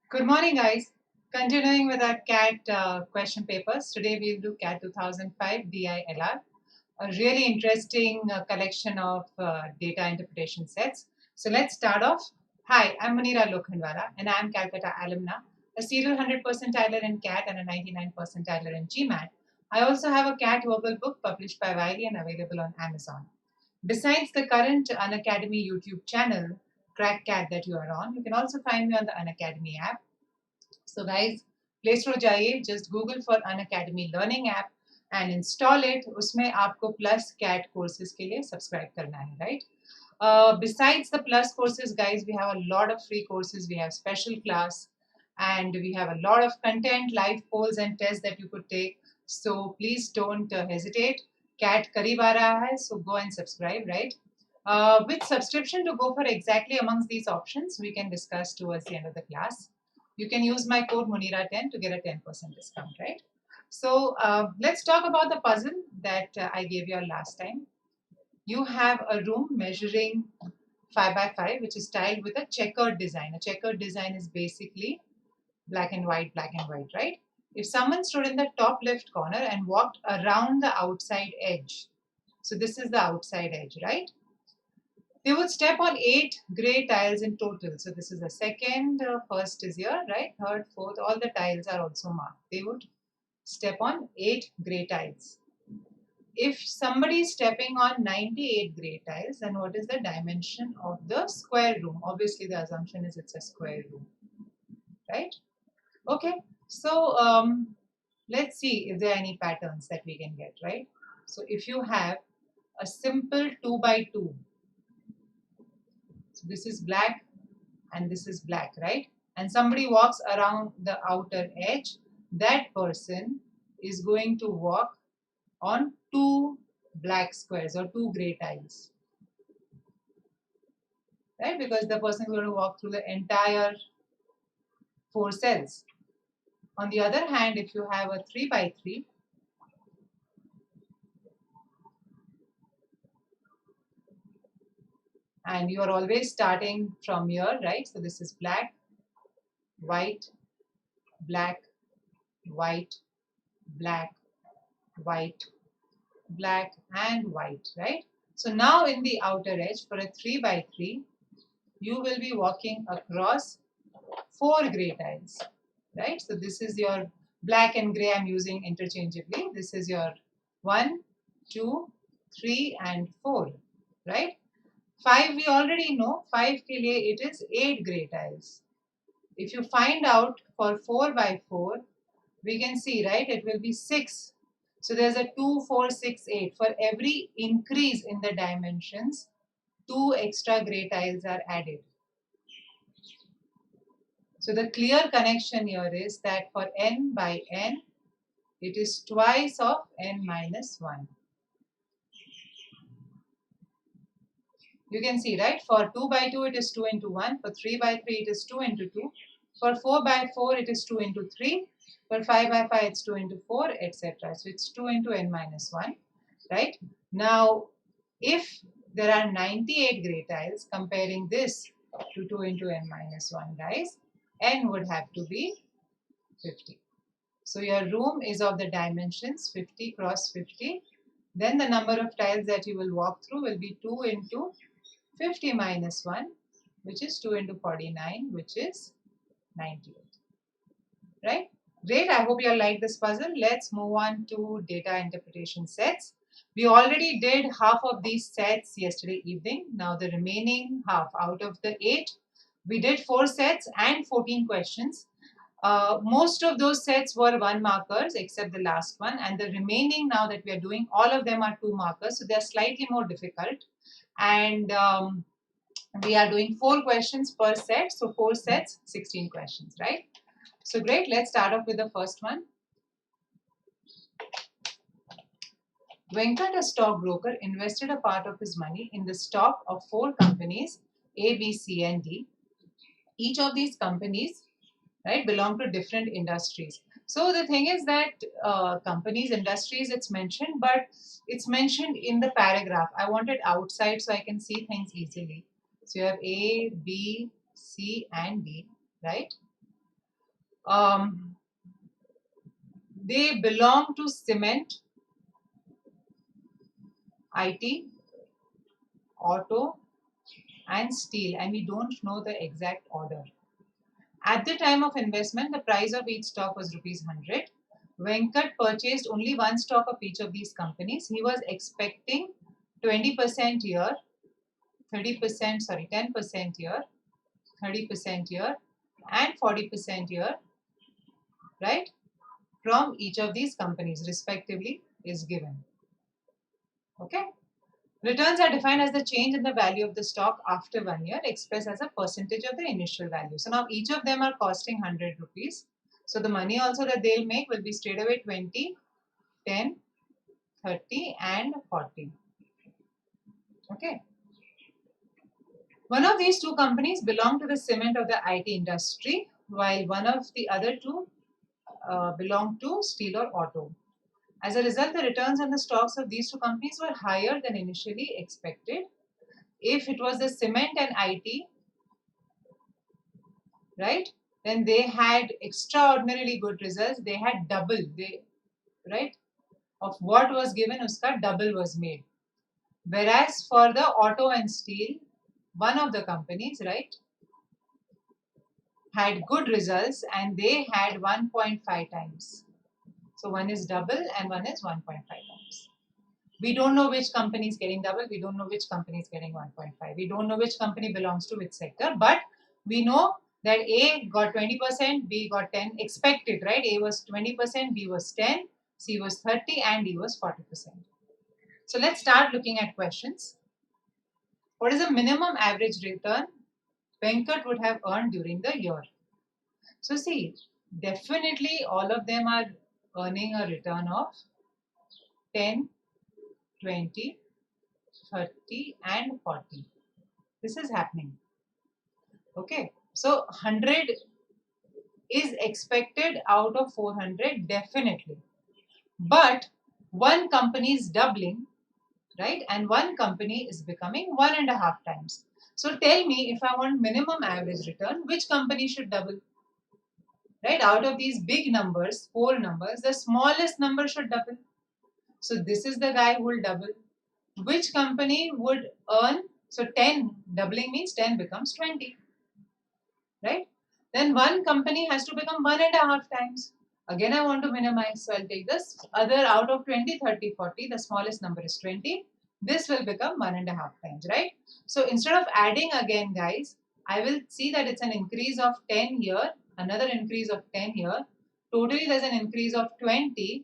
Good morning, guys. Continuing with our CAT question papers. Today we'll do CAT 2005 DILR, a really interesting collection of data interpretation sets. So let's start off. Hi, I'm Munira Lokhandwala and I'm Calcutta alumna, a serial 100 percentiler in CAT and a 99 percentiler in GMAT. I also have a CAT verbal book published by Wiley and available on Amazon. Besides the current Unacademy YouTube channel, Crack Cat, that you are on, you can also find me on the Unacademy app. So guys, play store जाइए, just Google for Unacademy Learning app and install it. उसमें आपको plus CAT courses के लिए subscribe करना है, right? Besides the plus courses, guys, we have a lot of free courses. We have special class, and we have a lot of content, live polls and tests that you could take. So please don't hesitate. CAT करीब आ रहा है, so go and subscribe, right? With subscription to go for exactly amongst these options, we can discuss towards the end of the class. You can use my code Munira10 to get a 10% discount, right? So let's talk about the puzzle that I gave you last time. You have a room measuring 5 by 5, which is tiled with a checkered design. A checkered design is basically black and white, right? If someone stood in the top left corner and walked around the outside edge, so this is the outside edge, right? They would step on 8 gray tiles in total. So this is the second, first is here, right? Third, fourth, all the tiles are also marked. They would step on 8 gray tiles. If somebody is stepping on 98 gray tiles, then what is the dimension of the square room? Obviously, the assumption is it's a square room, right? Okay, so let's see if there are any patterns that we can get, right? So if you have a simple 2 by 2, so this is black and this is black, right? And somebody walks around the outer edge, that person is going to walk on 2 black squares or 2 gray tiles, right? Because the person is going to walk through the entire 4 cells. On the other hand, if you have a 3 by 3, and you are always starting from here, right? So this is black, white, black, white, black, white, black, and white, right? So now in the outer edge for a 3 by 3, you will be walking across 4 gray tiles, right? So this is your black and gray I'm using interchangeably. This is your 1, 2, 3, and 4, right? 5 we already know. 5 ke liye it is 8 gray tiles. If you find out for 4 by 4, we can see, right, it will be 6. So there's a 2, 4, 6, 8. For every increase in the dimensions, 2 extra gray tiles are added. So the clear connection here is that for n by n, it is twice of n minus 1. You can see, right, for 2 by 2, it is 2 into 1. For 3 by 3, it is 2 into 2. For 4 by 4, it is 2 into 3. For 5 by 5, it's 2 into 4, etc. So it's 2 into n minus 1, right? Now, if there are 98 gray tiles, comparing this to 2 into n minus 1, guys, n would have to be 50. So your room is of the dimensions 50 cross 50. Then the number of tiles that you will walk through will be 2 into 50 minus 1, which is 2 into 49, which is 98. Right? Great. I hope you all like this puzzle. Let's move on to data interpretation sets. We already did half of these sets yesterday evening. Now the remaining half out of the 8, we did 4 sets and 14 questions. Most of those sets were 1 markers except the last one, and the remaining now that we are doing, all of them are 2 markers, so they are slightly more difficult. And we are doing 4 questions per set, so 4 sets, 16 questions, right? So great, let's start off with the first one. Venkat, a stockbroker, invested a part of his money in the stock of 4 companies, A, B, C, and D. Each of these companies, right, belong to different industries. So the thing is that companies, industries, it's mentioned, but it's mentioned in the paragraph. I want it outside so I can see things easily. So you have A, B, C, and D, right? They belong to cement, IT, auto, and steel, and we don't know the exact order. At the time of investment, the price of each stock was rupees 100. Venkat purchased only one stock of each of these companies. He was expecting 20% here, 30%, sorry, 10% here, 30% here, and 40% here, right? From each of these companies, respectively, is given. Okay. Returns are defined as the change in the value of the stock after 1 year, expressed as a percentage of the initial value. So now each of them are costing 100 rupees. So the money also that they'll make will be straight away 20, 10, 30, and 40. Okay. One of these two companies belong to the cement of the IT industry, while one of the other two belong to steel or auto. As a result, the returns on the stocks of these two companies were higher than initially expected. If it was the cement and IT, right, then they had extraordinarily good results. They had double, right, of what was given, uska double was made. Whereas for the auto and steel, one of the companies, right, had good results and they had 1.5 times. So one is double and one is 1.5 times. We don't know which company is getting double. We don't know which company is getting 1.5. We don't know which company belongs to which sector. But we know that A got 20%, B got 10, expected, right? A was 20%, B was 10, C was 30, and D was 40%. So let's start looking at questions. What is the minimum average return Venkat would have earned during the year? So see, definitely all of them are earning a return of 10, 20, 30, and 40. This is happening. Okay, so 100 is expected out of 400, definitely. But one company is doubling, right? And one company is becoming 1.5 times. So tell me, if I want minimum average return, which company should double? Right? Out of these big numbers, 4 numbers, the smallest number should double. So this is the guy who will double. Which company would earn? So 10, doubling means 10 becomes 20. Right? Then one company has to become 1.5 times. Again, I want to minimize. So I'll take this other out of 20, 30, 40. The smallest number is 20. This will become 1.5 times, right? So instead of adding again, guys, I will see that it's an increase of 10 here, another increase of 10 here. Totally, there's an increase of 20.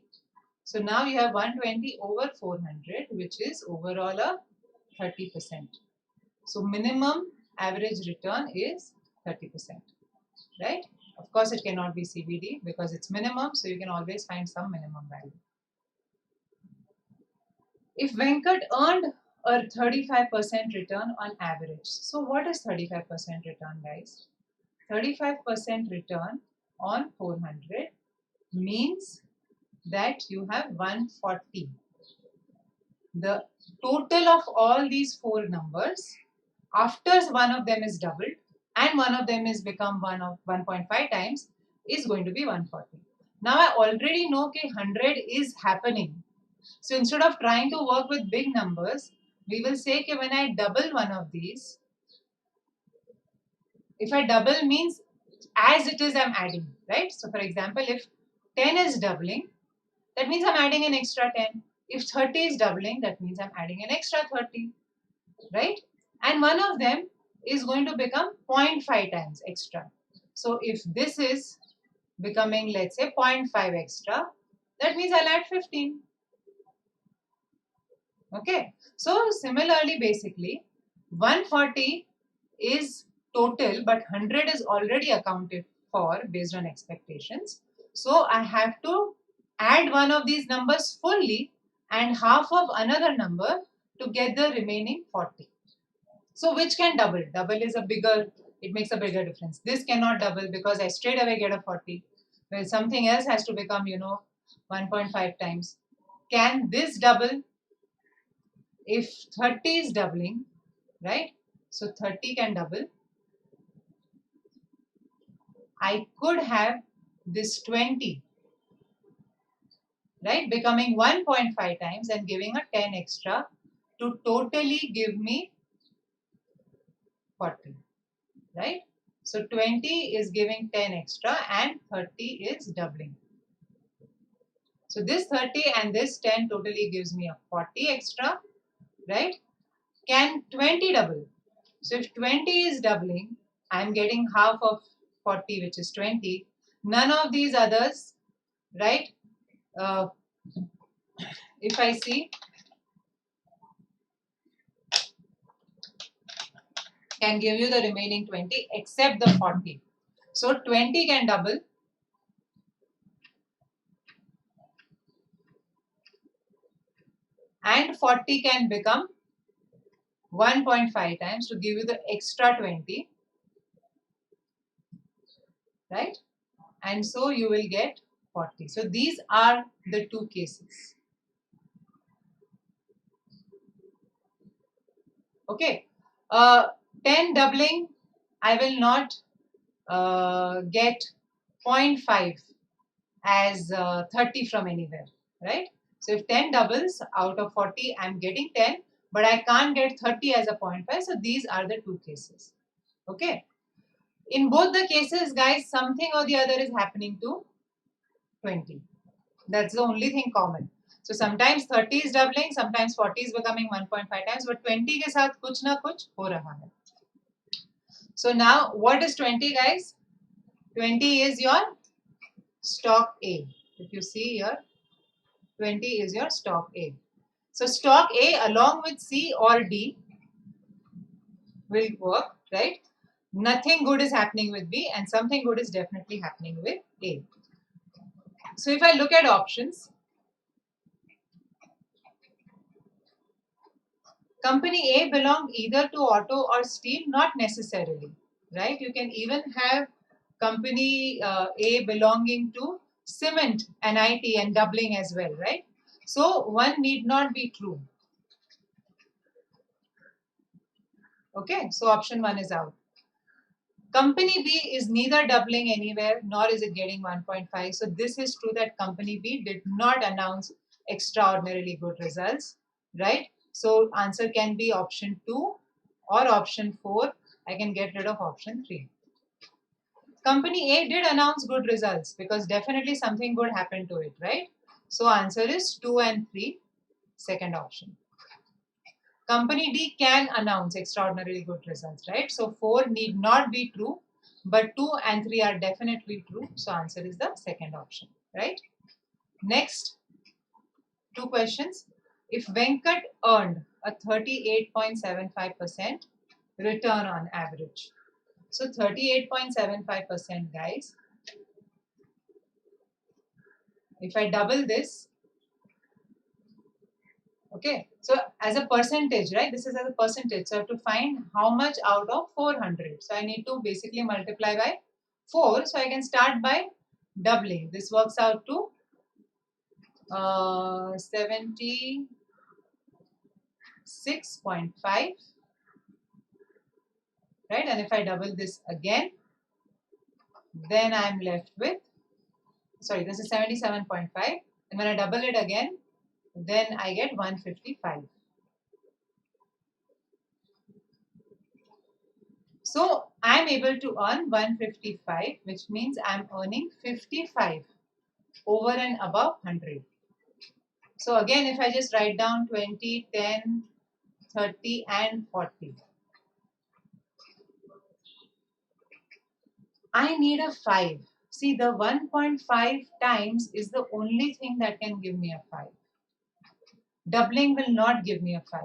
So now you have 120 over 400, which is overall a 30%. So minimum average return is 30%, right? Of course, it cannot be CVD because it's minimum, so you can always find some minimum value. If Venkat earned a 35% return on average, so what is 35% return, guys? 35% return on 400 means that you have 140. The total of all these 4 numbers, after one of them is doubled and one of them is become 1.5 times, is going to be 140. Now I already know that 100 is happening. So instead of trying to work with big numbers, we will say that when I double one of these, if I double means as it is I'm adding, right? So for example, if 10 is doubling, that means I'm adding an extra 10. If 30 is doubling, that means I'm adding an extra 30, right? And one of them is going to become 0.5 times extra. So if this is becoming, let's say, 0.5 extra, that means I'll add 15. Okay, so similarly, basically, 140 is total, but 100 is already accounted for based on expectations. So I have to add one of these numbers fully and half of another number to get the remaining 40. So which can double? Double is a bigger, it makes a bigger difference. This cannot double because I straight away get a 40. Well, something else has to become, 1.5 times. Can this double? If 30 is doubling, right? So 30 can double. I could have this 20, right, becoming 1.5 times and giving a 10 extra to totally give me 40, right? So 20 is giving 10 extra and 30 is doubling. So this 30 and this 10 totally gives me a 40 extra, right? Can 20 double? So if 20 is doubling, I'm getting half of 40, which is 20. None of these others, right? Uh, if I see, can give you the remaining 20 except the 40. So 20 can double. And 40 can become 1.5 times to give you the extra 20, right? And so you will get 40. So these are the two cases. Okay. 10 doubling, I will not get 0.5 as 30 from anywhere, right? So if 10 doubles out of 40, I'm getting 10, but I can't get 30 as a 0.5. So these are the two cases. Okay. In both the cases, guys, something or the other is happening to 20. That's the only thing common. So sometimes 30 is doubling, sometimes 40 is becoming 1.5 times, but 20 के साथ कुछ ना कुछ हो रहा है. So now what is 20, guys? 20 is your stock A. If you see here, 20 is your stock A. So stock A along with C or D will work, right? Nothing good is happening with B and something good is definitely happening with A. So if I look at options, company A belong either to auto or steel, not necessarily, right? You can even have company A belonging to cement and IT and doubling as well, right? So one need not be true. Okay, so option 1 is out. Company B is neither doubling anywhere nor is it getting 1.5. So this is true that company B did not announce extraordinarily good results, right? So answer can be option 2 or option 4. I can get rid of option 3. Company A did announce good results because definitely something good happened to it, right? So answer is 2 and 3, second option. Company D can announce extraordinarily good results, right? So 4 need not be true, but 2 and 3 are definitely true. So answer is the second option, right? Next, two questions. If Venkat earned a 38.75% return on average. So 38.75%, guys. If I double this, okay, so as a percentage, right? This is as a percentage. So I have to find how much out of 400. So I need to basically multiply by 4. So I can start by doubling. This works out to 76.5, right? And if I double this again, then I'm left with, sorry, this is 77.5. And when I double it again, then I get 155. So I'm able to earn 155, which means I'm earning 55 over and above 100. So again, if I just write down 20, 10, 30 and 40, I need a 5. See, the 1.5 times is the only thing that can give me a 5. Doubling will not give me a 5.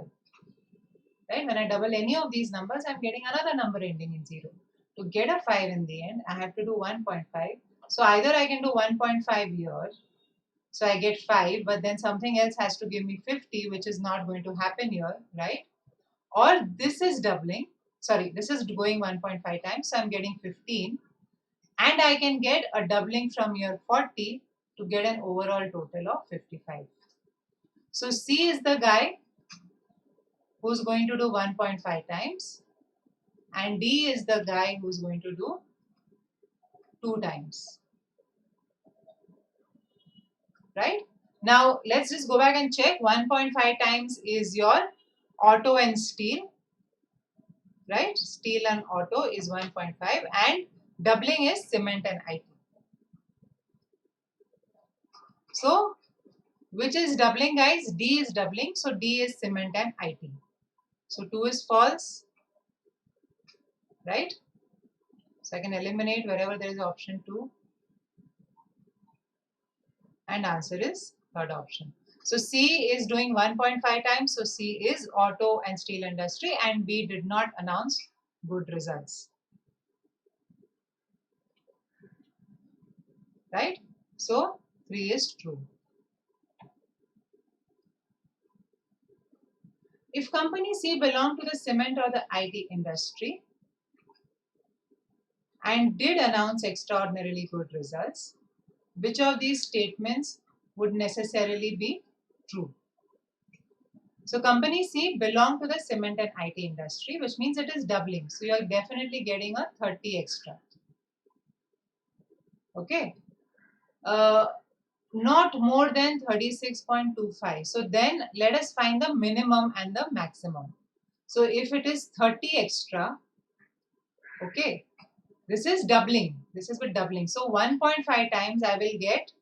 Right? When I double any of these numbers, I'm getting another number ending in 0. To get a 5 in the end, I have to do 1.5. So either I can do 1.5 here, so I get 5, but then something else has to give me 50, which is not going to happen here, right? Or this is doubling, sorry, this is going 1.5 times, so I'm getting 15. And I can get a doubling from here 40 to get an overall total of 55. So C is the guy who's going to do 1.5 times and D is the guy who's going to do 2 times. right? Now let's just go back and check. 1.5 times is your auto and steel, right? Steel and auto is 1.5 and doubling is cement and IT. So which is doubling, guys? D is doubling. So D is cement and IT. So 2 is false, right? So I can eliminate wherever there is option 2. And answer is third option. So C is doing 1.5 times. So C is auto and steel industry, and B did not announce good results. Right? So 3 is true. If company C belonged to the cement or the IT industry and did announce extraordinarily good results, which of these statements would necessarily be true? So company C belong to the cement and IT industry, which means it is doubling. So you are definitely getting a 30 extra. Okay. Not more than 36.25. So then let us find the minimum and the maximum. So if it is 30 extra, okay, this is doubling. This is with doubling. So 1.5 times I will get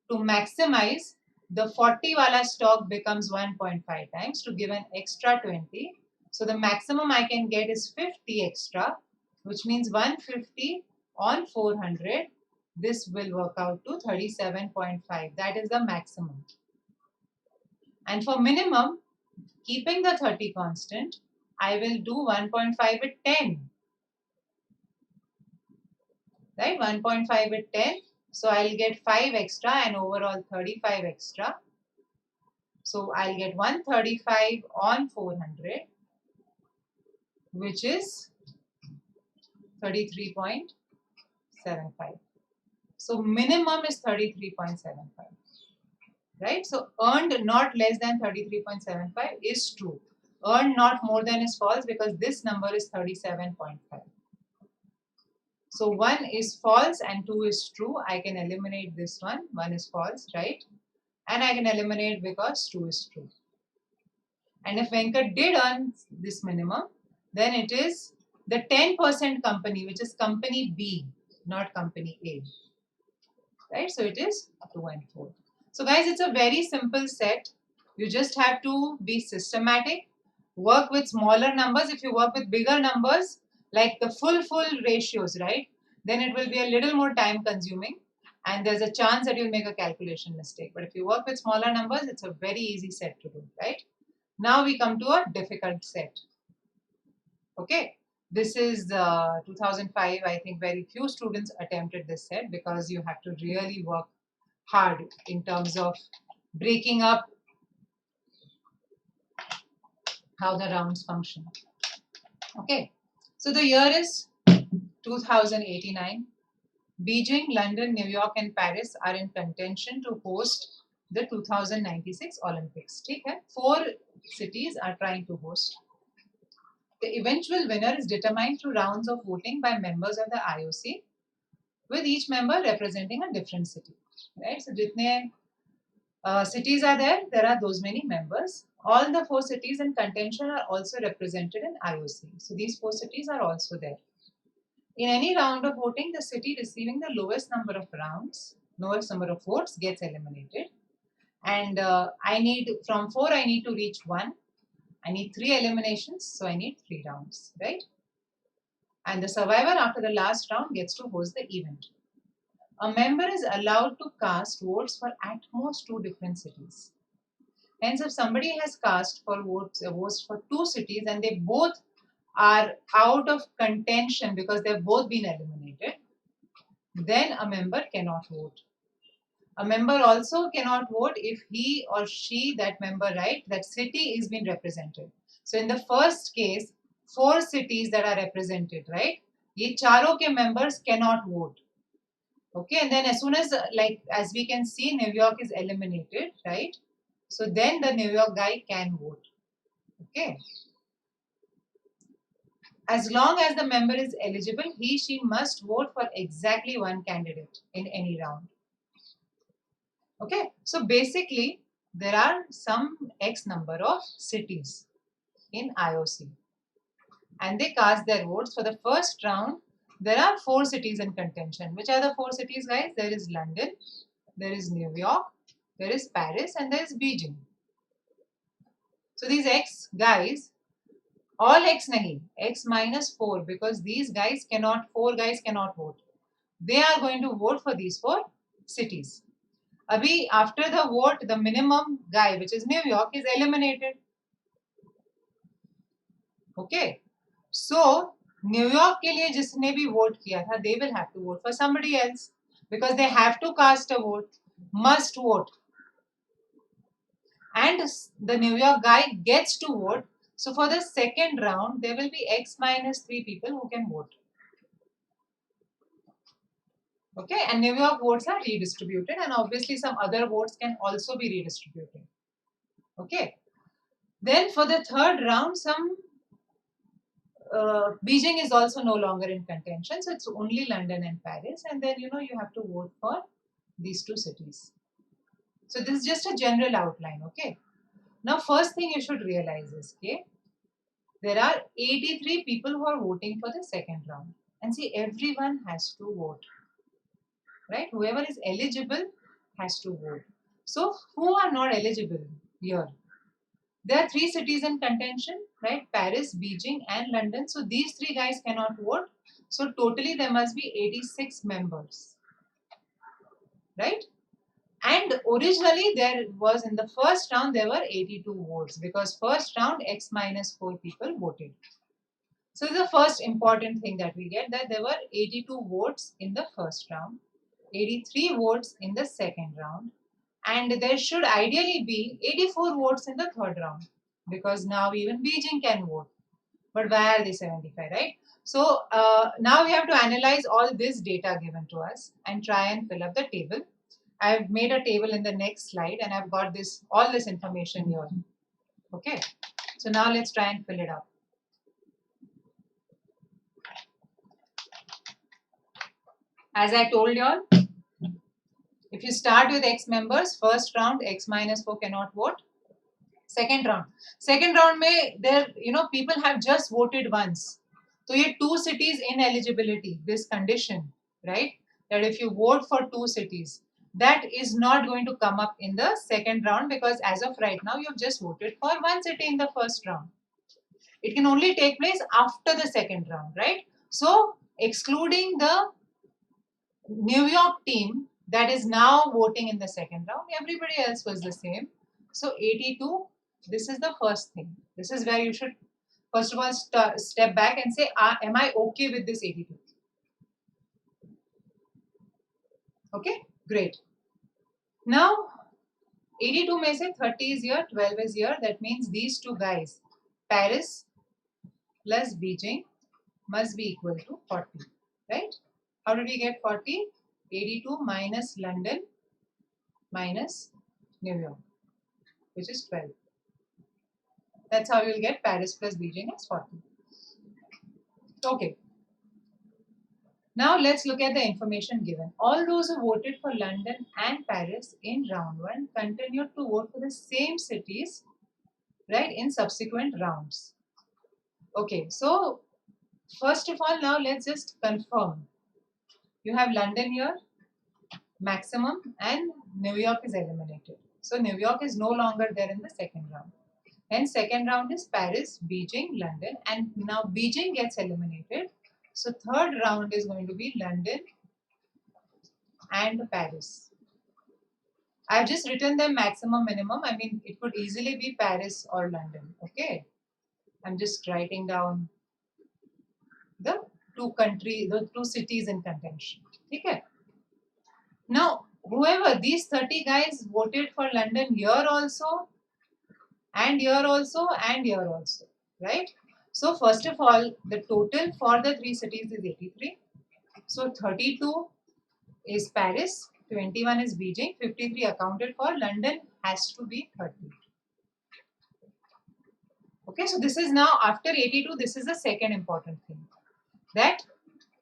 to maximize the 40 wala stock becomes 1.5 times to give an extra 20. So the maximum I can get is 50 extra, which means 150 on 400. This will work out to 37.5. That is the maximum. And for minimum, keeping the 30 constant, I will do 1.5 with 10. Right? 1.5 with 10. So I'll get 5 extra and overall 35 extra. So I'll get 135 on 400, which is 33.75. So minimum is 33.75. Right? So earned not less than 33.75 is true. Earned not more than is false because this number is 37.5. So 1 is false and 2 is true. I can eliminate this one. 1 is false, right? And I can eliminate because 2 is true. And if Venkat did earn this minimum, then it is the 10% company, which is company B, not company A. Right? So it is 2 and 4. So guys, it's a very simple set. You just have to be systematic, work with smaller numbers. If you work with bigger numbers, like the full ratios, right? Then it will be a little more time consuming and there's a chance that you'll make a calculation mistake. But if you work with smaller numbers, it's a very easy set to do, right? Now we come to a difficult set. Okay. This is 2005. I think very few students attempted this set because you have to really work hard in terms of breaking up how the rounds function. Okay, so the year is 2089. Beijing, London, New York, and Paris are in contention to host the 2096 Olympics. Okay? 4 cities are trying to host. The eventual winner is determined through rounds of voting by members of the IOC, with each member representing a different city. Right? So, jitne cities are there, there are those many members. All the 4 cities in contention are also represented in IOC. So these 4 cities are also there. In any round of voting, the city receiving the lowest number of votes gets eliminated. And I need, from 4, I need to reach 1. I need 3 eliminations, so I need 3 rounds, right? And the survivor after the last round gets to host the event. A member is allowed to cast votes for at most 2 different cities. Hence, if somebody has cast for votes for 2 cities and they both are out of contention because they've both been eliminated, then a member cannot vote. A member also cannot vote if he or she, that member, right, that city is being represented. So in the first case, 4 cities that are represented, right, ye charo ke members cannot vote. Okay, and then as soon as, like, as we can see, New York is eliminated, right? So then the New York guy can vote. Okay. As long as the member is eligible, she must vote for exactly 1 candidate in any round. Okay, so basically there are some X number of cities in IOC and they cast their votes for the first round. There are 4 cities in contention. Which are the 4 cities, guys? There is London, there is New York, there is Paris, and there is Beijing. So these X guys, all X nahi, X minus 4, because these guys cannot, 4 guys cannot vote. They are going to vote for these 4 cities. Abhi, after the vote, the minimum guy, which is New York, is eliminated. Okay. So, New York के लिए जिसने भी vote किया था, they will have to vote for somebody else because they have to cast a vote, must vote. And the New York guy gets to vote. So, for the second round, there will be X minus 3 people who can vote. Okay, and New York votes are redistributed, and obviously some other votes can also be redistributed. Okay, then for the third round, Beijing is also no longer in contention, so it's only London and Paris, and then you have to vote for these 2 cities. So this is just a general outline. Okay, now first thing you should realize is there are 83 people who are voting for the second round, and see, everyone has to vote. Right? Whoever is eligible has to vote. So who are not eligible here? There are 3 cities in contention, right? Paris, Beijing, and London. So these 3 guys cannot vote. So totally there must be 86 members, right? And originally there was, in the first round there were 82 votes because first round X minus 4 people voted. So the first important thing that we get, that there were 82 votes in the first round, 83 votes in the second round, and there should ideally be 84 votes in the third round because now even Beijing can vote. But why are they 75, right? So now we have to analyze all this data given to us and try and fill up the table. I've made a table in the next slide and I've got all this information here. Okay, so now let's try and fill it up. As I told you all, if you start with X members, first round X minus 4 cannot vote. Second round में there people have just voted once. So ये 2 cities ineligibility, this condition, right? That if you vote for 2 cities, that is not going to come up in the second round because as of right now you have just voted for 1 city in the first round. It can only take place after the second round, right? So excluding the New York team that is now voting in the second round, everybody else was the same. So 82, this is the first thing. This is where you should first of all step back and say, am I okay with this 82? Okay, great. Now 82 में से 30 is here, 12 is here. That means these 2 guys, Paris plus Beijing, must be equal to 40, right? How did we get 40? 82 minus London minus New York, which is 12. That's how you'll get Paris plus Beijing as 40. Okay. Now let's look at the information given. All those who voted for London and Paris in round 1 continued to vote for the same cities, right, in subsequent rounds. Okay, so first of all, now let's just confirm. You have London here, maximum, and New York is eliminated. So New York is no longer there in the second round. And second round is Paris, Beijing, London, and now Beijing gets eliminated. So third round is going to be London and Paris. I've just written them maximum, minimum. I mean, it could easily be Paris or London. Okay, I'm just writing down the 2 cities in contention. Okay. Now, whoever, these 30 guys voted for London here also, and here also, and here also, right? So first of all, the total for the 3 cities is 83. So 32 is Paris, 21 is Beijing, 53 accounted for. London has to be 30. Okay, so this is now after 82, this is the second important thing. That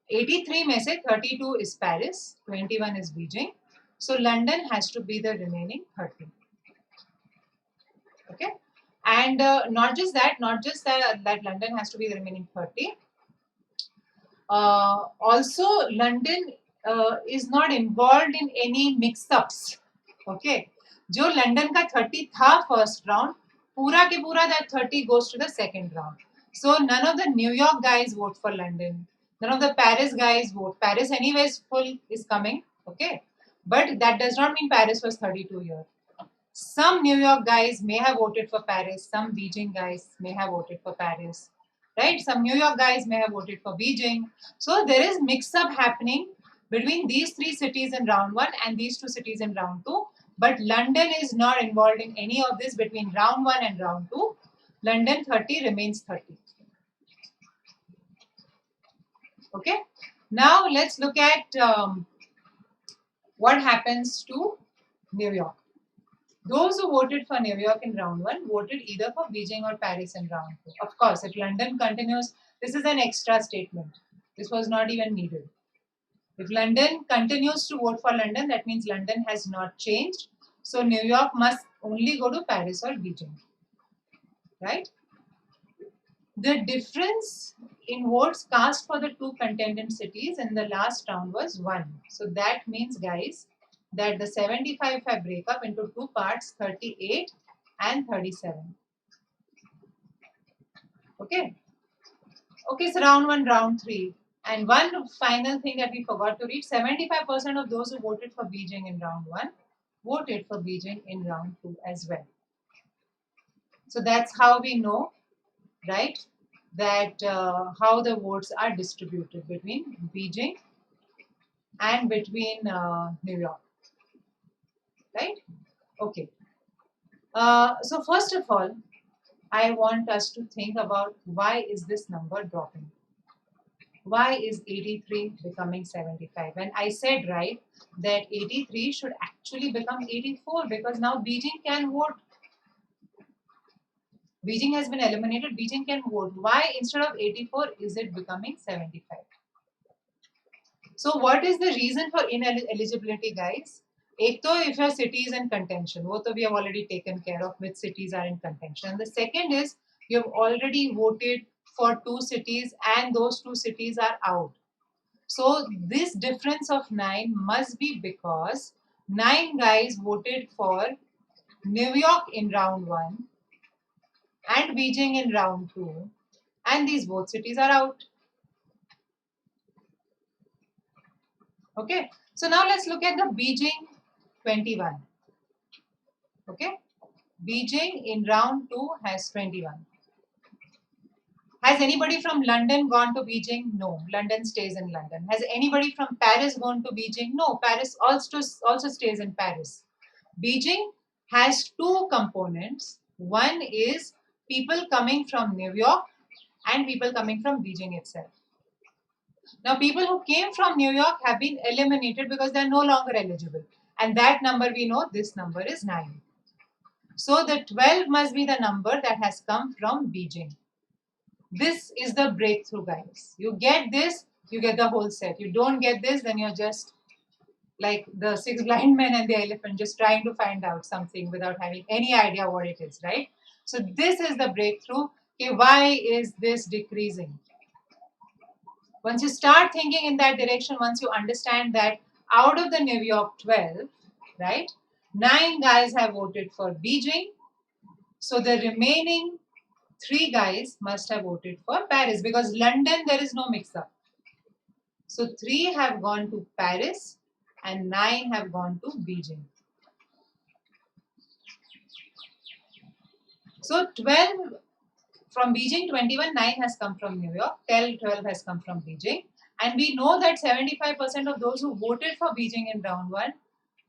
83 में से 32 is Paris, 21 is Beijing. So London has to be the remaining 30. Okay, and not just that that London has to be the remaining 30. Also, London is not involved in any mix-ups. Okay, जो London का 30 था first round, पूरा के पूरा that 30 goes to the second round. So none of the New York guys vote for London. None of the Paris guys vote. Paris anyways full is coming. Okay, but that does not mean Paris was 32 here. Some New York guys may have voted for Paris. Some Beijing guys may have voted for Paris. Right? Some New York guys may have voted for Beijing. So there is mix-up happening between these three cities in round one and these two cities in round two. But London is not involved in any of this between round one and round two. London 30 remains 30. Okay. Now let's look at what happens to New York. Those who voted for New York in round one voted either for Beijing or Paris in round two. Of course, if London continues, this is an extra statement. This was not even needed. If London continues to vote for London, that means London has not changed. So New York must only go to Paris or Beijing. Right? The difference in votes cast for the two contendent cities in the last round was 1. So that means, guys, that the 75 have break up into two parts, 38 and 37. Okay. Okay, so round 1, round 3. And one final thing that we forgot to read, 75% of those who voted for Beijing in round 1 voted for Beijing in round 2 as well. So that's how we know, right, that how the votes are distributed between Beijing and between New York, right? Okay. So first of all, I want us to think about why is this number dropping? Why is 83 becoming 75? And I said, right, that 83 should actually become 84 because now Beijing can vote. Beijing has been eliminated, Beijing can vote. Why instead of 84 is it becoming 75? So what is the reason for ineligibility, guys? एक तो if your city is in contention, वो तो we have already taken care of which cities are in contention. And the second is you have already voted for two cities and those two cities are out. So this difference of 9 must be because 9 guys voted for New York in round 1 and Beijing in round 2 and these both cities are out. Okay, so now let's look at the Beijing 21. Okay, Beijing in round 2 has 21. Has anybody from London gone to Beijing? No, London stays in London. Has anybody from Paris gone to Beijing? No, Paris also stays in Paris. Beijing has two components. One is people coming from New York and people coming from Beijing itself. Now, people who came from New York have been eliminated because they are no longer eligible. And that number we know, this number is 9. So the 12 must be the number that has come from Beijing. This is the breakthrough, guys. You get this, you get the whole set. You don't get this, then you're just like the 6 blind men and the elephant, just trying to find out something without having any idea what it is, right? So this is the breakthrough. Okay, why is this decreasing? Once you start thinking in that direction, once you understand that out of the New York 12, right, 9 guys have voted for Beijing. So the remaining 3 guys must have voted for Paris because London there is no mix-up. So 3 have gone to Paris and 9 have gone to Beijing. So 12 from Beijing, 21, 9 has come from New York, 12 has come from Beijing. And we know that 75% of those who voted for Beijing in round 1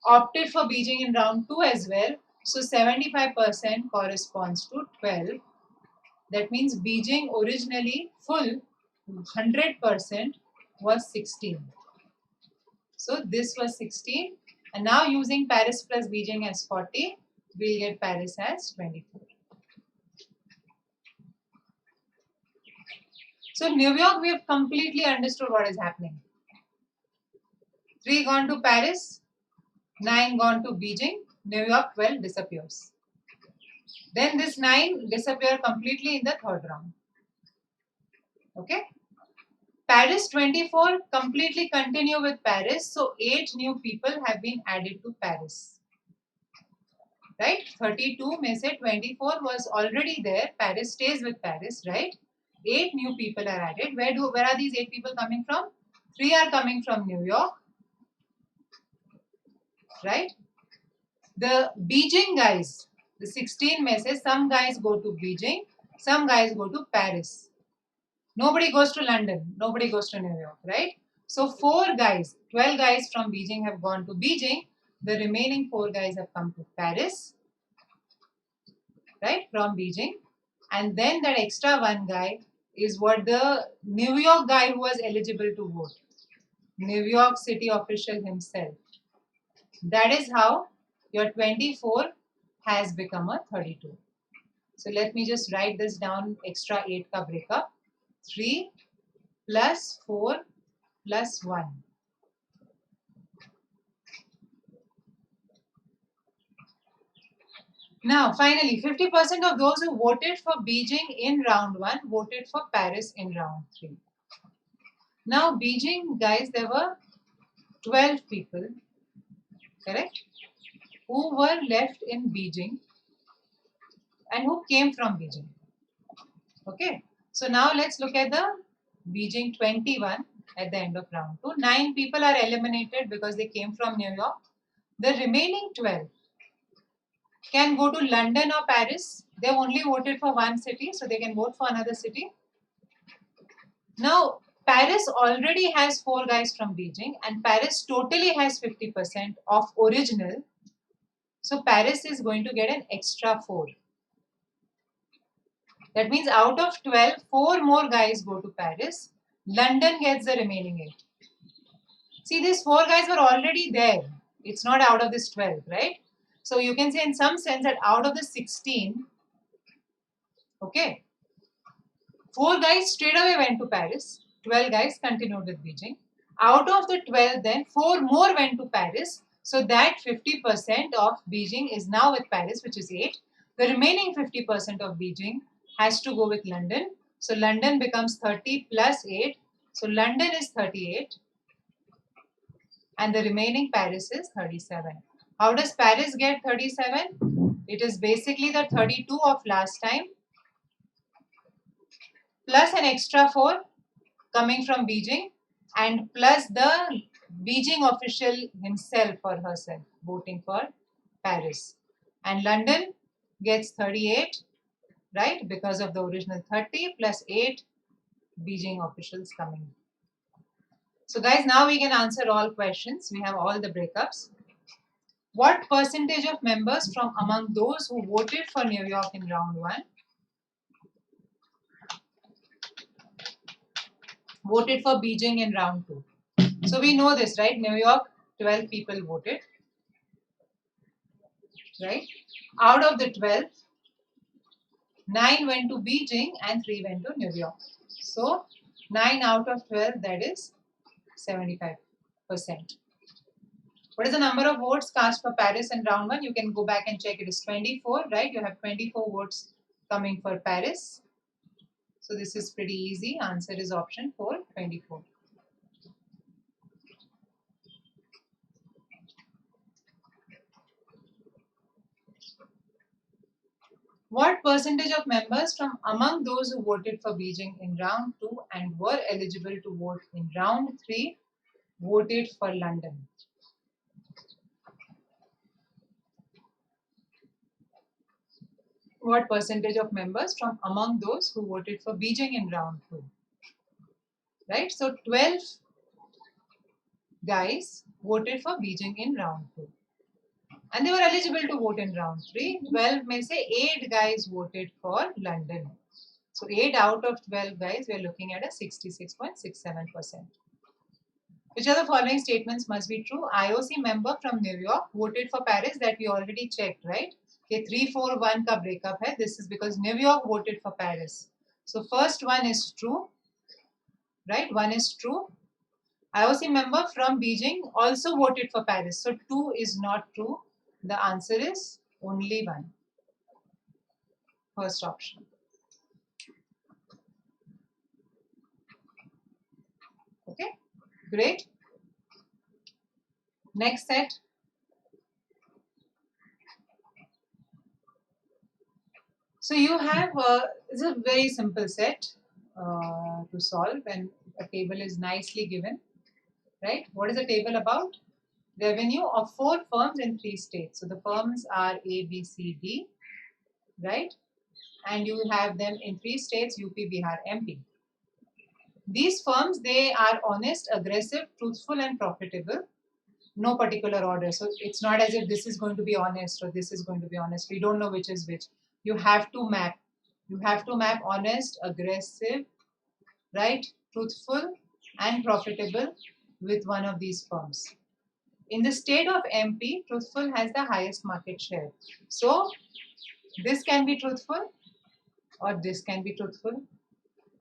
opted for Beijing in round 2 as well. So 75% corresponds to 12. That means Beijing originally full 100% was 16. So this was 16. And now using Paris plus Beijing as 40, we'll get Paris as 24. So New York, we have completely understood what is happening. 3 gone to Paris. 9 gone to Beijing, New York 12 disappears. Then this 9 disappear completely in the third round. Okay. Paris 24 completely continue with Paris. So 8 new people have been added to Paris. Right? 32 may say 24 was already there. Paris stays with Paris, right? 8 new people are added. Where are these 8 people coming from? 3 are coming from New York. Right? The Beijing guys, the 16 may say some guys go to Beijing, some guys go to Paris. Nobody goes to London, nobody goes to New York, right? So 4 guys, 12 guys from Beijing have gone to Beijing. The remaining 4 guys have come to Paris, right, from Beijing. And then that extra 1 guy is what the New York guy who was eligible to vote. New York City official himself. That is how your 24 has become a 32. So let me just write this down, extra 8 ka breakup. 3 plus 4 plus 1. Now, finally, 50% of those who voted for Beijing in round 1 voted for Paris in round 3. Now, Beijing, guys, there were 12 people, correct, who were left in Beijing and who came from Beijing. Okay, so now let's look at the Beijing 21 at the end of round 2. 9 people are eliminated because they came from New York. The remaining 12 can go to London or Paris. They've only voted for one city, so they can vote for another city. Now, Paris already has 4 guys from Beijing, and Paris totally has 50% of original. So, Paris is going to get an extra 4. That means out of 12, 4 more guys go to Paris. London gets the remaining 8. See, these 4 guys were already there. It's not out of this 12, right? So, you can say in some sense that out of the 16, okay, 4 guys straight away went to Paris. 12 guys continued with Beijing. Out of the 12, then 4 more went to Paris. So that 50% of Beijing is now with Paris, which is 8. The remaining 50% of Beijing has to go with London. So London becomes 30 plus 8. So London is 38. And the remaining Paris is 37. How does Paris get 37? It is basically the 32 of last time plus an extra 4 coming from Beijing and plus the Beijing official himself or herself voting for Paris. And London gets 38, right, because of the original 30 plus 8 Beijing officials coming. So guys, now we can answer all questions. We have all the breakups. What percentage of members from among those who voted for New York in round 1 voted for Beijing in round 2? So we know this, right? New York, 12 people voted, right? Out of the 12, 9 went to Beijing and 3 went to New York. So 9 out of 12, that is 75%. What is the number of votes cast for Paris in round 1? You can go back and check. It is 24, right? You have 24 votes coming for Paris. So this is pretty easy. Answer is option 4, 24. What percentage of members from among those who voted for Beijing in round 2 and were eligible to vote in round 3 voted for London? What percentage of members from among those who voted for Beijing in round 2? Right? So 12 guys voted for Beijing in round 2. And they were eligible to vote in round 3. 12 may say 8 guys voted for London. So 8 out of 12 guys, we are looking at a 66.67%. Which of the following statements must be true? IOC member from New York voted for Paris, that we already checked, right? Okay, 3-4-1 ka breakup hai. This is because New York voted for Paris. So first one is true, right? One is true. IOC member from Beijing also voted for Paris. So 2 is not true. The answer is only 1. First option. Okay, great. Next set. So you have it's a very simple set to solve, and a table is nicely given, right? What is the table about? Revenue of 4 firms in 3 states. So the firms are A, B, C, D, right? And you have them in 3 states: UP, Bihar, MP. These firms, they are honest, aggressive, truthful, and profitable. No particular order. So it's not as if this is going to be honest or this is going to be honest. We don't know which is which. You have to map. You have to map honest, aggressive, right, truthful, and profitable with one of these firms. In the state of MP, truthful has the highest market share. So this can be truthful or this can be truthful.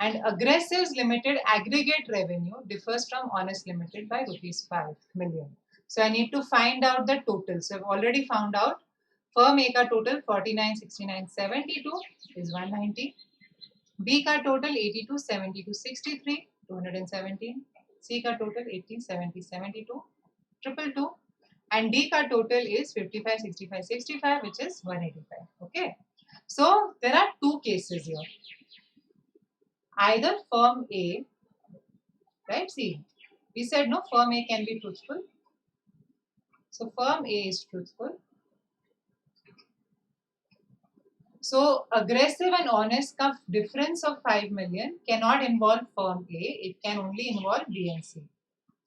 And Aggressives Limited aggregate revenue differs from Honest Limited by rupees 5 million. So I need to find out the total. So I've already found out firm A ka total 49, 69, 72 is 190. B ka total 82, 72, 63, 217. C ka total 80, 70, 72, 222. And D ka total is 55, 65, 65, which is 185. Okay. So there are 2 cases here. Either firm A, right? See, we said no, firm A can be truthful. So firm A is truthful. So aggressive and honest ka difference of 5 million cannot involve firm A. It can only involve B and C.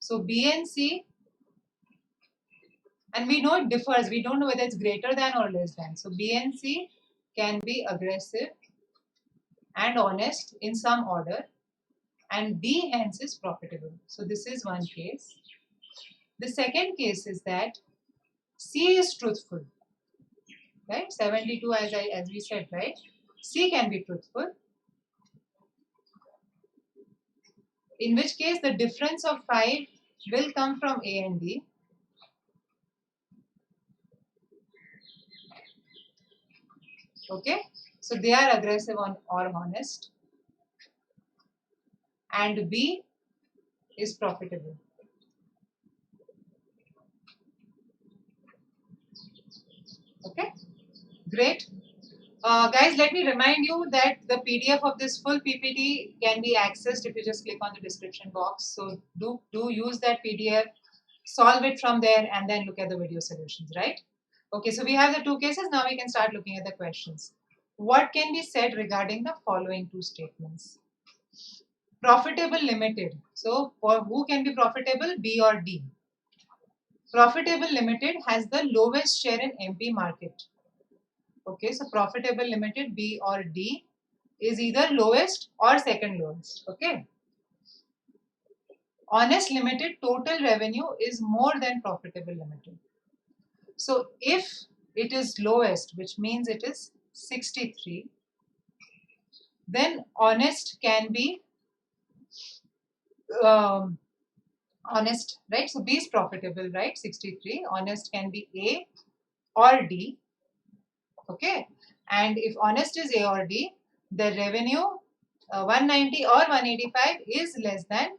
So B and C, and we know it differs. We don't know whether it's greater than or less than. So B and C can be aggressive and honest in some order, and D hence is profitable. So this is one case. The second case is that C is truthful, right? 72 as we said, right? C can be truthful. In which case the difference of 5 will come from A and D. Okay, so they are aggressive or honest, and B is profitable. Okay, great. Guys, let me remind you that the PDF of this full PPT can be accessed if you just click on the description box. So do use that PDF, solve it from there, and then look at the video solutions, right? Okay, so we have the 2 cases. Now we can start looking at the questions. What can be said regarding the following 2 statements? Profitable Limited. So for who can be profitable, B or D? Profitable Limited has the lowest share in MP market. Okay, so Profitable Limited, B or D, is either lowest or second lowest. Okay. Honest Limited total revenue is more than Profitable Limited. So if it is lowest, which means it is 63, then Honest can be honest, right? So B is profitable, right? 63. Honest can be A or D. Okay. And if honest is A or D, the revenue 190 or 185 is less than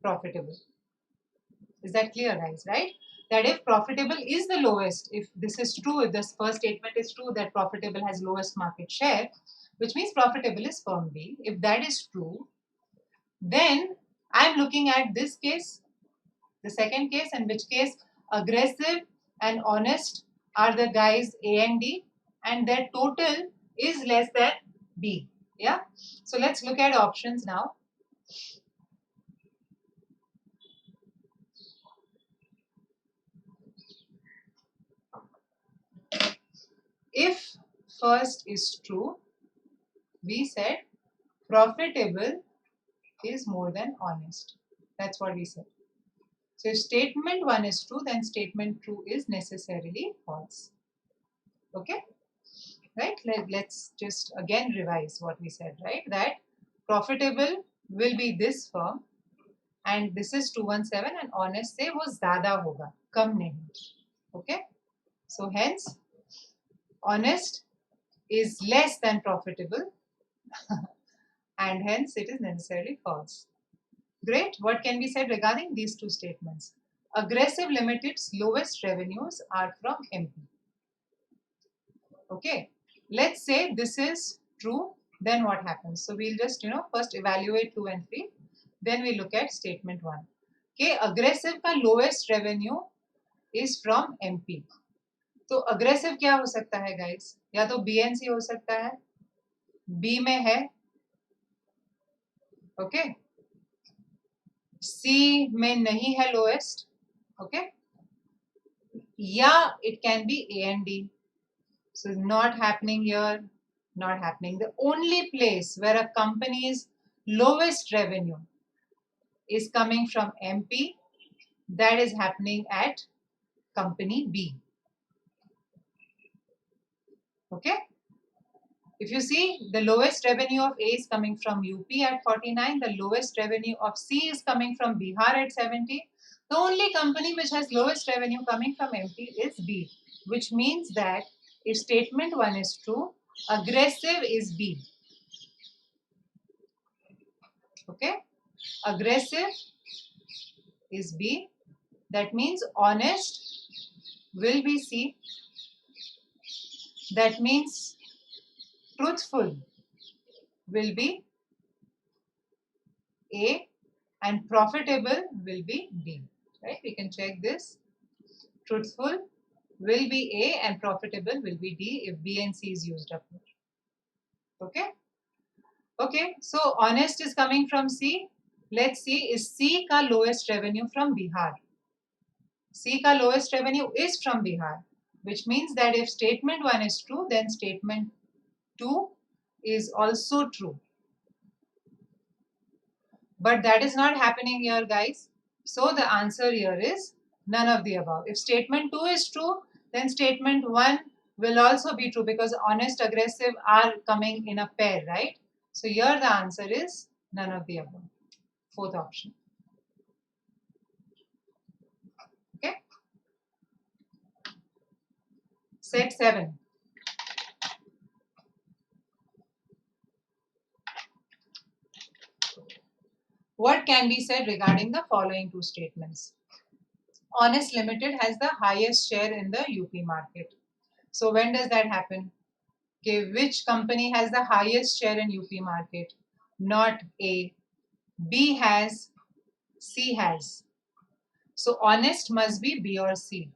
profitable. Is that clear, guys? Right? That if profitable is the lowest, if this is true, if this first statement is true that profitable has lowest market share, which means profitable is firm B. If that is true, then I'm looking at this case, the second case, in which case aggressive and honest are the guys A and D, and their total is less than B. Yeah. So let's look at options now. If first is true, we said profitable is more than honest. That's what we said. So if statement 1 is true, then statement 2 is necessarily false. Okay? Right? Let's just again revise what we said, right? That profitable will be this firm and this is 217 and honest से वो ज़्यादा होगा, कम नहीं. Okay? So hence honest is less than profitable and hence it is necessarily false. Great. What can be said regarding these two statements? Aggressive Limited's lowest revenues are from MP. Okay. Let's say this is true. Then what happens? So we'll just first evaluate 2 and 3. Then we look at statement 1. Okay. Aggressive का lowest revenue is from MP. तो aggressive क्या हो सकता है guys? या तो BNC हो सकता है, B में है, ओके, C में नहीं है lowest, ओके, या it can be A and D. So not happening here, not happening. The only place where a company's lowest revenue is coming from MP, that is happening at company B. Okay. If you see, the lowest revenue of A is coming from UP at 49, the lowest revenue of C is coming from Bihar at 70. The only company which has lowest revenue coming from MP is B, which means that if statement 1 is true, aggressive is B. Okay, aggressive is B. That means honest will be C. That means truthful will be A and profitable will be B. Right? We can check this. Truthful will be A and profitable will be D if B and C is used up here. Okay? Okay, so honest is coming from C. Let's see, is C ka lowest revenue from Bihar? C ka lowest revenue is from Bihar, which means that if statement 1 is true, then statement 2 is also true. But that is not happening here, guys. So the answer here is none of the above. If statement 2 is true, then statement 1 will also be true because honest, aggressive are coming in a pair, right? So here the answer is none of the above. Fourth option. Okay. Set 7. What can be said regarding the following two statements? Honest Limited has the highest share in the UP market. So when does that happen? Okay, which company has the highest share in UP market? Not A. B has, C has. So honest must be B or C.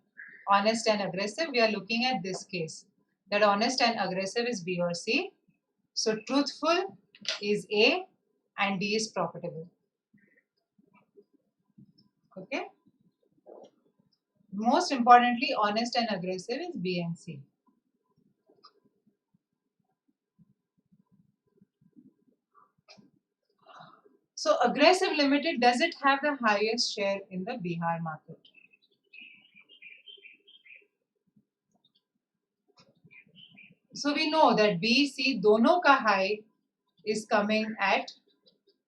Honest and aggressive, we are looking at this case. That honest and aggressive is B or C. So truthful is A and D is profitable. Okay. Most importantly, honest and aggressive is B and C. So Aggressive Limited, does it have the highest share in the Bihar market? So we know that B, C, dono ka high is coming at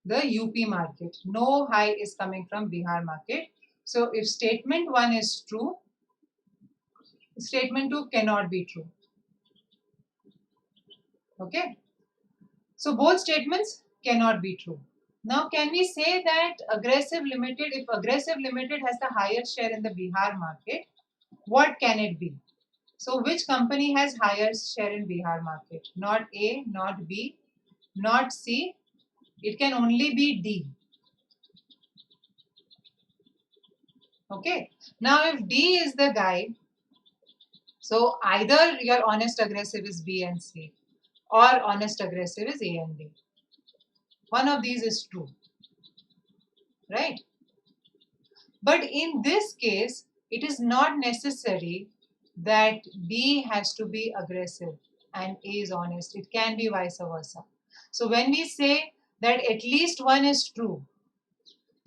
the UP market. No high is coming from Bihar market. So if statement 1 is true, statement 2 cannot be true. Okay. So both statements cannot be true. Now can we say that Aggressive Limited, if Aggressive Limited has the highest share in the Bihar market, what can it be? So which company has highest share in Bihar market? Not A, not B, not C. It can only be D. Okay. Now if D is the guy, so either your honest aggressive is B and C or honest aggressive is A and D. One of these is true. Right? But in this case, it is not necessary that B has to be aggressive and A is honest. It can be vice versa. So when we say that at least one is true,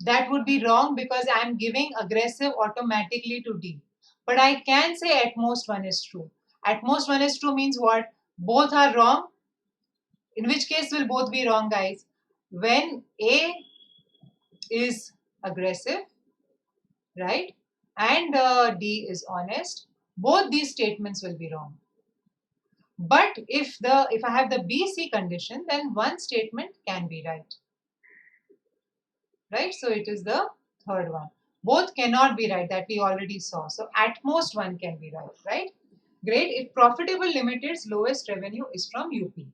that would be wrong because I am giving aggressive automatically to D. But I can say at most one is true. At most one is true means what? Both are wrong. In which case will both be wrong, guys? When A is aggressive, right? And D is honest. Both these statements will be wrong. But if I have the BC condition, then one statement can be right. Right? So it is the third one. Both cannot be right, that we already saw. So at most one can be right, right? Great. If Profitable Limited's lowest revenue is from UP.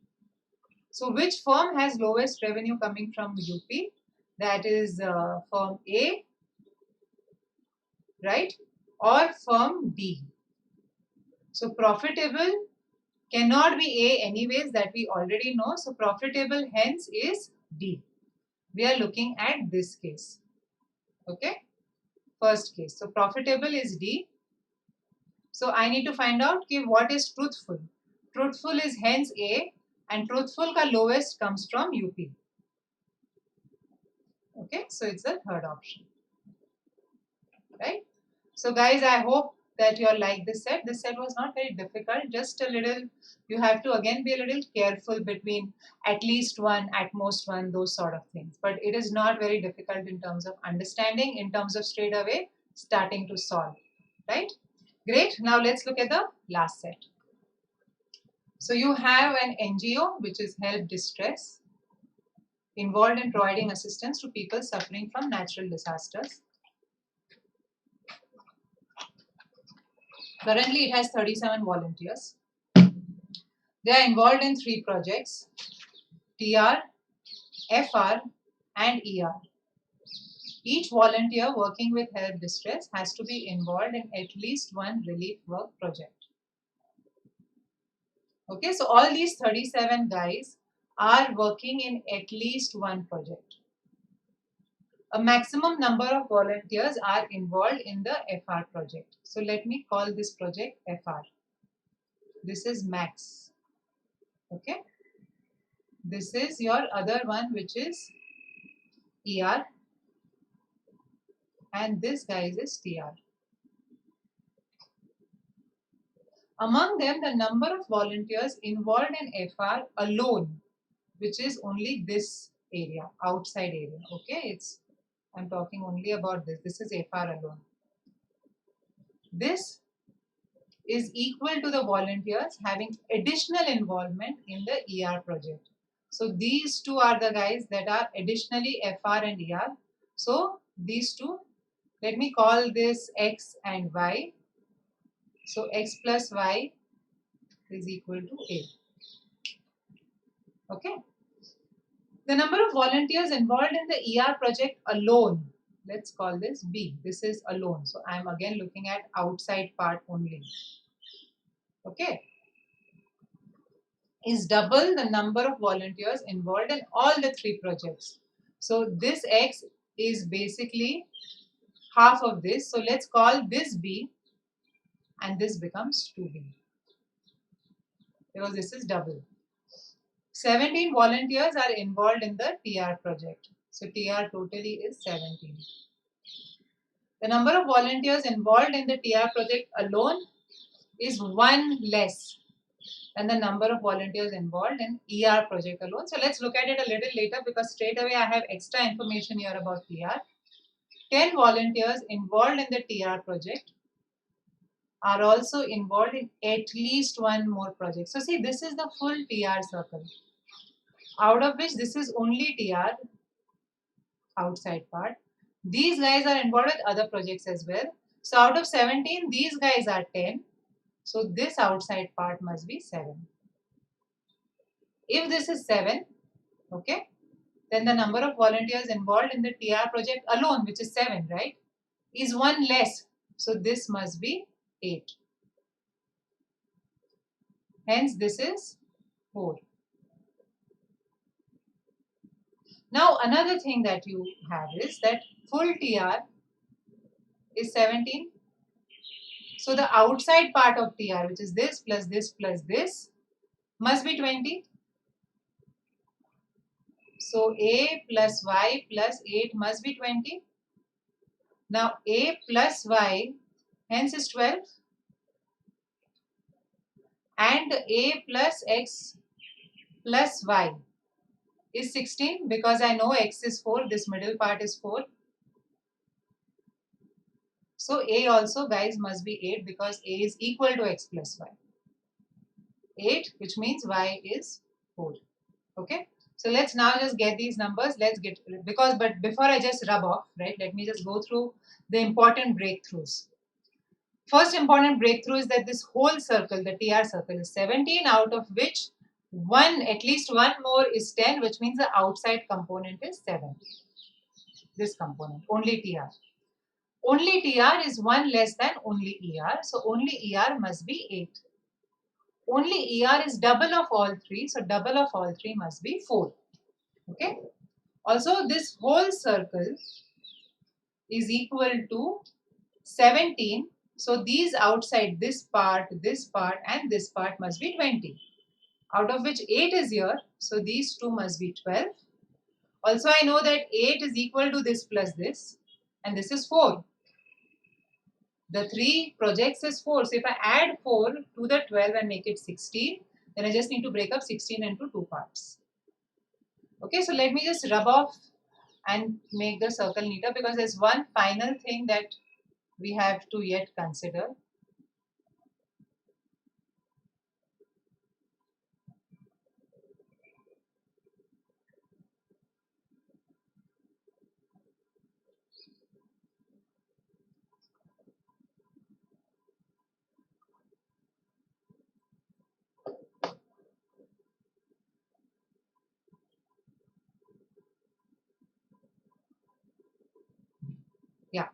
So which firm has lowest revenue coming from UP? That is firm A, right? Or firm D. So Profitable cannot be A anyways, that we already know. So Profitable hence is D. We are looking at this case. Okay, first case. So Profitable is D. So I need to find out what is truthful. Truthful is hence A, and truthful ka lowest comes from UP. Okay, so it's the third option. Right? So guys, I hope that you all like this set. This set was not very difficult, just a little, you have to again be a little careful between at least one, at most one, those sort of things. But it is not very difficult in terms of understanding, in terms of straight away starting to solve. Right? Great. Now let's look at the last set. So you have an NGO which is Help Distress, involved in providing assistance to people suffering from natural disasters. Currently, it has 37 volunteers. They are involved in 3 projects: TR, FR, and ER. Each volunteer working with Help Distress has to be involved in at least one relief work project. Okay, so all these 37 guys are working in at least one project. A maximum number of volunteers are involved in the FR project. So let me call this project FR. This is max. Okay. This is your other one, which is ER. And this guys is TR. Among them, the number of volunteers involved in FR alone, which is only this area, outside area. Okay, I'm talking only about this. This is FR alone. This is equal to the volunteers having additional involvement in the ER project. So these two are the guys that are additionally FR and ER. So these two, let me call this X and Y. So X plus Y is equal to A. Okay. The number of volunteers involved in the ER project alone, let's call this B. This is alone. So I'm again looking at outside part only. Okay. Is double the number of volunteers involved in all the 3 projects. So this X is basically half of this. So let's call this B and this becomes 2B. Because this is double. 17 volunteers are involved in the TR project. So TR totally is 17. The number of volunteers involved in the TR project alone is 1 less than the number of volunteers involved in ER project alone. So let's look at it a little later, because straight away I have extra information here about TR. 10 volunteers involved in the TR project are also involved in at least one more project. So see, this is the full TR circle, out of which this is only TR, outside part. These guys are involved with other projects as well. So out of 17, these guys are 10. So this outside part must be 7. If this is 7, okay, then the number of volunteers involved in the TR project alone, which is 7, right, is 1 less. So this must be 8. Hence this is 4. Now another thing that you have is that full TR is 17. So the outside part of TR, which is this plus this plus this, must be 20. So A plus Y plus 8 must be 20. Now A plus Y hence is 12. And A plus X plus Y is 16, because I know X is 4, this middle part is 4. So A also, guys, must be 8 because A is equal to x plus y. 8, which means y is 4. Okay. So let's now just get these numbers. Let's get, but before I just rub off, right, let me just go through the important breakthroughs. First important breakthrough is that this whole circle, the TR circle, is 17, out of which at least one more is 10, which means the outside component is 7. This component, only TR. Only TR is 1 less than only ER, so only ER must be 8. Only ER is double of all three, so double of all three must be 4. Okay. Also, this whole circle is equal to 17. So these outside, this part, and this part must be 20. Out of which 8 is here, so these two must be 12. Also, I know that 8 is equal to this plus this, and this is 4. The 3 projects is 4. So if I add 4 to the 12 and make it 16, then I just need to break up 16 into 2 parts. Okay, so let me just rub off and make the circle neater, because there's one final thing that we have to yet consider. Yeah.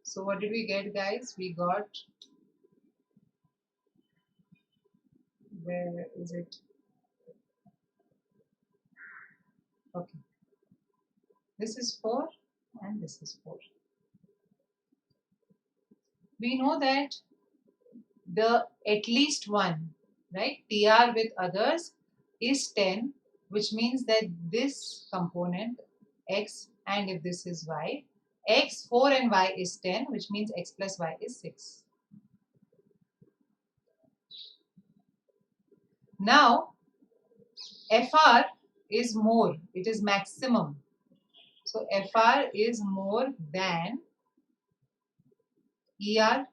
So what did we get, guys? We got, where is it? Okay. This is 4 and this is 4. We know that the at least one, right, TR with others is 10, which means that this component x, and if this is y, x, 4 and y is 10, which means x plus y is 6. Now, FR is more, it is maximum. So FR is more than ER.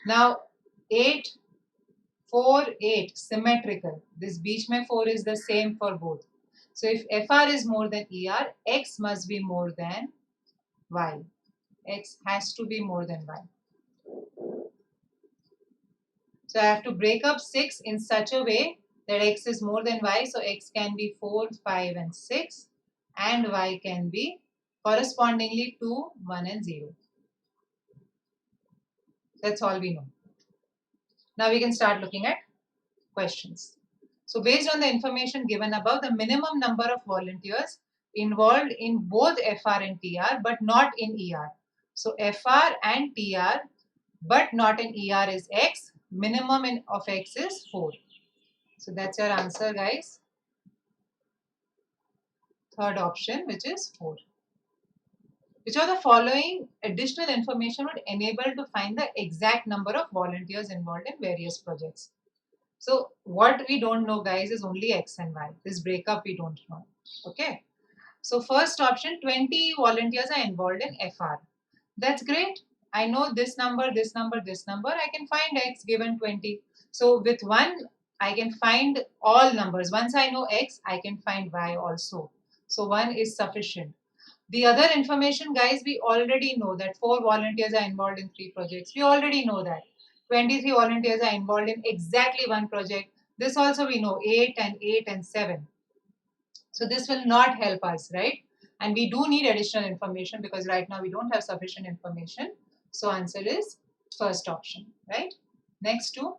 Now 8, 4, 8 symmetrical. This beach mein 4 is the same for both. So if FR is more than ER, X must be more than Y. X has to be more than Y. So I have to break up 6 in such a way that X is more than Y. So X can be 4, 5 and 6, and Y can be correspondingly 2, 1 and 0. That's all we know. Now we can start looking at questions. So based on the information given above, the minimum number of volunteers involved in both FR and TR but not in ER. So FR and TR but not in ER is X. Minimum of X is 4. So that's your answer, guys. Third option, which is 4. Which of the following additional information would enable to find the exact number of volunteers involved in various projects? So what we don't know, guys, is only X and Y. This breakup we don't know. Okay. So first option, 20 volunteers are involved in FR. That's great. I know this number, this number, this number. I can find X given 20. So with 1, I can find all numbers. Once I know X, I can find Y also. So 1 is sufficient. The other information, guys, we already know that 4 volunteers are involved in 3 projects. We already know that. 23 volunteers are involved in exactly 1 project. This also we know, 8 and 7. So this will not help us, right? And we do need additional information because right now we don't have sufficient information. So answer is first option, right? Next two.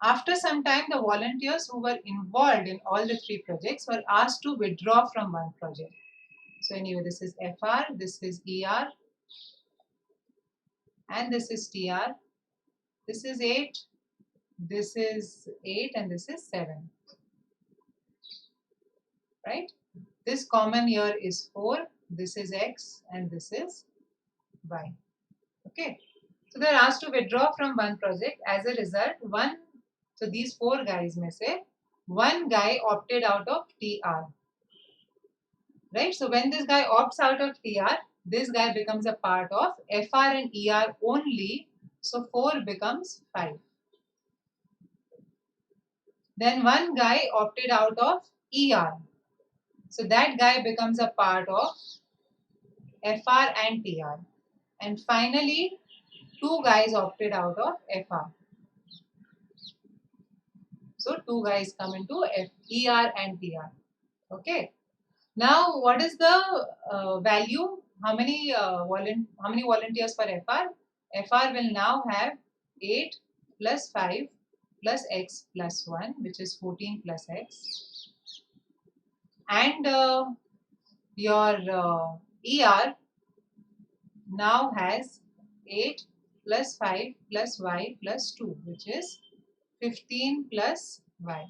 After some time, the volunteers who were involved in all the 3 projects were asked to withdraw from one project. So anyway, this is FR, this is ER, and this is TR. This is 8, this is 8, and this is 7. Right? This common here is 4, this is X, and this is Y. Okay. So they're asked to withdraw from one project. As a result, so these 4 guys may say, one guy opted out of TR. right? So when this guy opts out of TR, this guy becomes a part of FR and ER only. So 4 becomes 5. Then one guy opted out of ER. So that guy becomes a part of FR and TR. And finally, 2 guys opted out of FR. So 2 guys come into ER and TR. Okay. Now, what is the value? How many volunteers for FR? FR will now have 8 plus 5 plus x plus 1, which is 14 plus x. And your ER now has 8 plus 5 plus y plus 2, which is 15 plus y.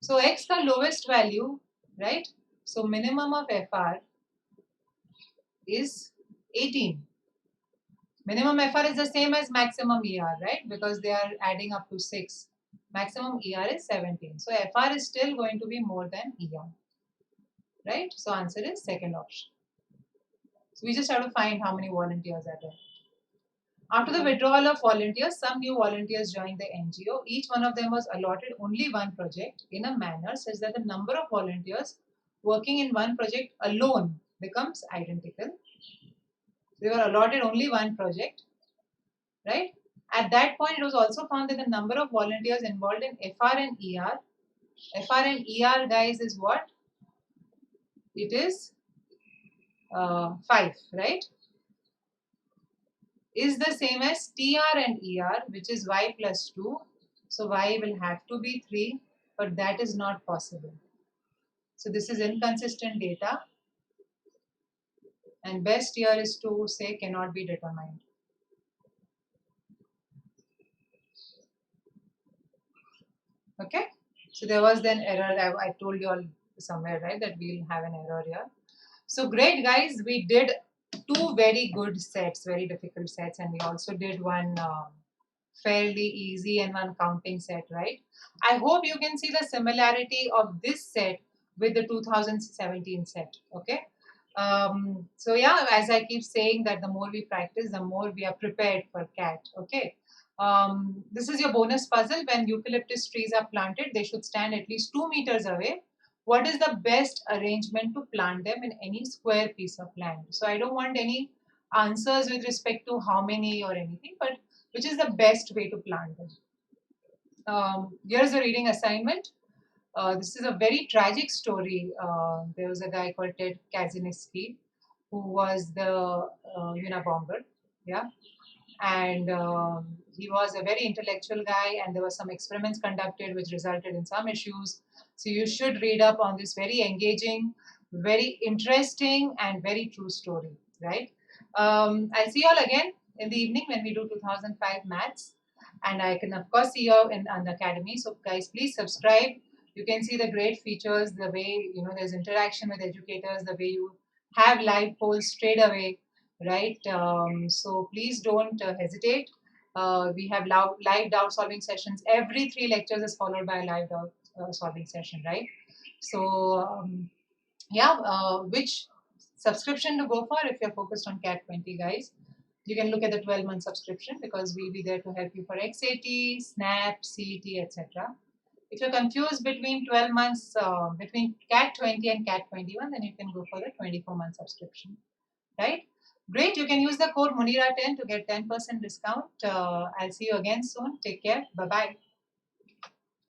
So x the lowest value, right? So minimum of FR is 18. Minimum FR is the same as maximum ER, right? Because they are adding up to 6. Maximum ER is 17. So FR is still going to be more than ER, right? So answer is second option. So we just have to find how many volunteers are there. After the withdrawal of volunteers, some new volunteers joined the NGO. Each one of them was allotted only one project in a manner such that the number of volunteers working in one project alone becomes identical. They were allotted only one project, right? At that point, it was also found that the number of volunteers involved in FR and FR and ER, guys, is what? It is 5, right? Is the same as TR and ER, which is y plus 2. So y will have to be 3, but that is not possible. So this is inconsistent data. And best here is to say cannot be determined. Okay. So there was then error. I told you all somewhere, right, that we'll have an error here. So great, guys. We did 2 very good sets, very difficult sets, and we also did one fairly easy and one counting set, right? I hope you can see the similarity of this set with the 2017 set, okay? So yeah, as I keep saying that the more we practice, the more we are prepared for CAT, okay? This is your bonus puzzle. When eucalyptus trees are planted, they should stand at least 2 meters away. What is the best arrangement to plant them in any square piece of land? So I don't want any answers with respect to how many or anything, but which is the best way to plant them. Here's a reading assignment. This is a very tragic story. There was a guy called Ted Kaczynski who was the Unabomber, yeah, and he was a very intellectual guy, and there were some experiments conducted which resulted in some issues. So you should read up on this very engaging, very interesting, and very true story, right? I'll see you all again in the evening when we do 2005 maths, and I can of course see you in an academy. So guys, please subscribe. You can see the great features, the way there's interaction with educators, the way you have live polls straight away, right? So please don't hesitate. We have live doubt solving sessions. Every 3 lectures is followed by a live doubt solving session, right? So yeah, which subscription to go for if you're focused on CAT 20, guys? You can look at the 12-month subscription because we'll be there to help you for XAT, SNAP, CET, etc. If you're confused between 12 months, between CAT 20 and CAT 21, then you can go for the 24-month subscription, right? Great. You can use the code Munira10 to get 10% discount. I'll see you again soon. Take care. Bye-bye.